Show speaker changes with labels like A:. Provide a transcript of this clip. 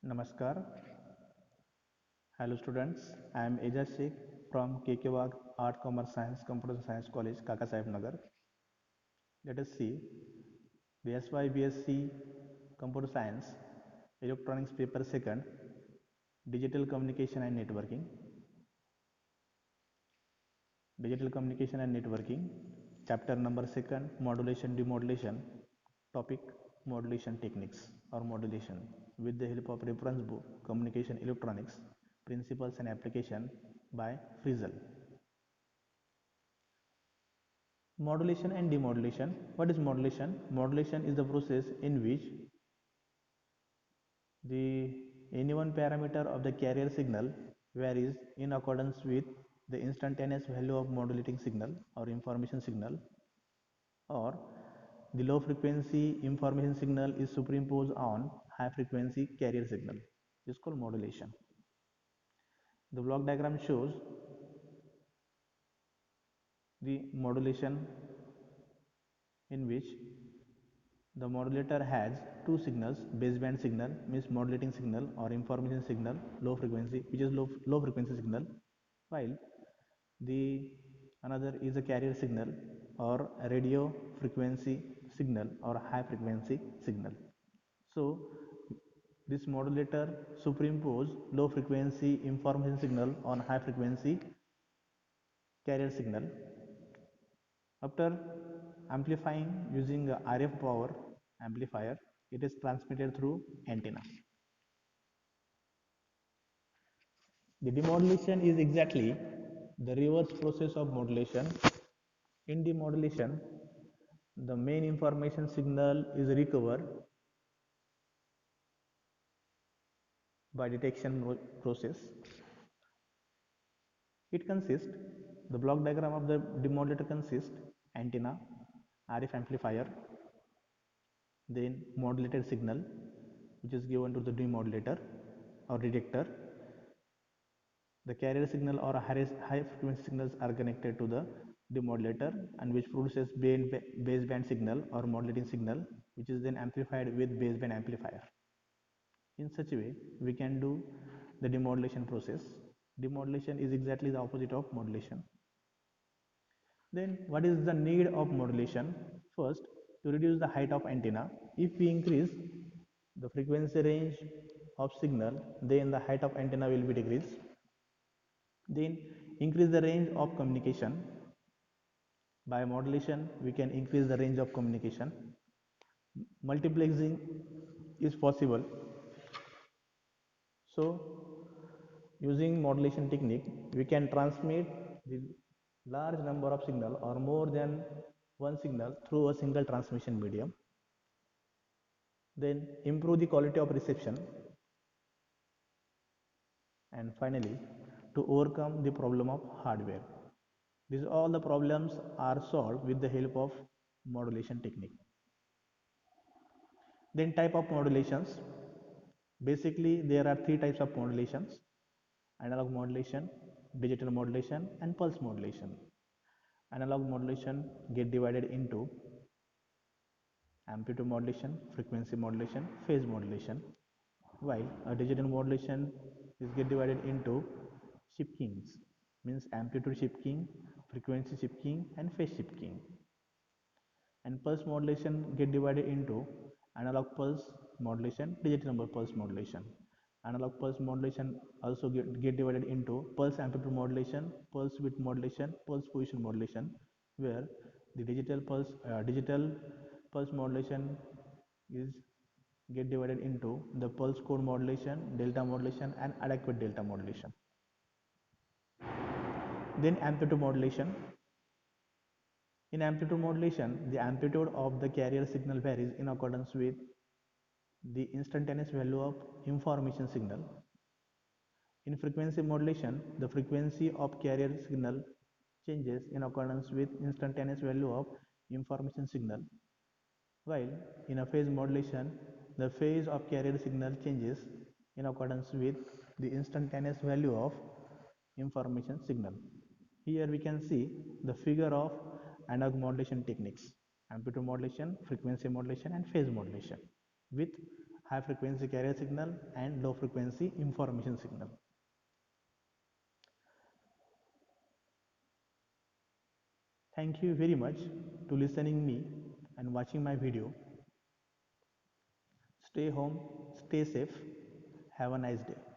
A: Namaskar. Hello students. I am Ejaz Sheikh from KK Art Commerce Science Computer Science College, Kaka Sahib Nagar. Let us see the SYBSc Computer Science Electronics Paper Second Digital Communication and Networking. Digital Communication and Networking. Chapter number 2 Modulation Demodulation. Topic Modulation Techniques or Modulation with the help of reference book Communication Electronics Principles and Application by Frizzle. Modulation and demodulation. What is modulation? Modulation is the process in which the any one parameter of the carrier signal varies in accordance with the instantaneous value of modulating signal or information signal, or the low frequency information signal is superimposed on high frequency carrier signal. This is called modulation. The block diagram shows the modulation in which the modulator has two signals: baseband signal means modulating signal or information signal, low frequency, which is low frequency signal, while the another is a carrier signal or a radio frequency signal or high frequency signal. So this modulator superimpose low frequency information signal on high frequency carrier signal. After amplifying using a RF power amplifier, it is transmitted through antenna. The demodulation is exactly the reverse process of modulation. In demodulation, the main information signal is recovered by detection process. It consists, the block diagram of the demodulator consists antenna, RF amplifier, then modulated signal which is given to the demodulator or detector. The carrier signal or high frequency signals are connected to the demodulator and which produces baseband signal or modulating signal, which is then amplified with baseband amplifier. In such a way, we can do the demodulation process. Demodulation is exactly the opposite of modulation. Then what is the need of modulation? First, to reduce the height of antenna. If we increase the frequency range of signal, then the height of antenna will be decreased. Then increase the range of communication. By modulation, we can increase the range of communication. Multiplexing is possible. So, using modulation technique, we can transmit the large number of signal or more than one signal through a single transmission medium. Then improve the quality of reception. And finally, to overcome the problem of hardware. These all the problems are solved with the help of modulation technique. Then type of modulations. Basically, there are three types of modulations: analog modulation, digital modulation, and pulse modulation. Analog modulation get divided into amplitude modulation, frequency modulation, phase modulation, while a digital modulation is get divided into shift keyings, means amplitude shift keying, frequency shift keying, and phase shift keying. And pulse modulation get divided into analog pulse modulation, digital pulse modulation. Analog pulse modulation also get divided into pulse amplitude modulation, pulse width modulation, pulse position modulation, where the digital pulse modulation is get divided into the pulse code modulation, delta modulation, and adequate delta modulation. Then amplitude modulation. In amplitude modulation, the amplitude of the carrier signal varies in accordance with the instantaneous value of information signal. In frequency modulation, the frequency of carrier signal changes in accordance with instantaneous value of information signal, while in a phase modulation, the phase of carrier signal changes in accordance with the instantaneous value of information signal. Here we can see the figure of analog modulation techniques: amplitude modulation, frequency modulation, and phase modulation with high frequency carrier signal and low frequency information signal. Thank you very much to listening me and watching my video. Stay home, stay safe. Have a nice day.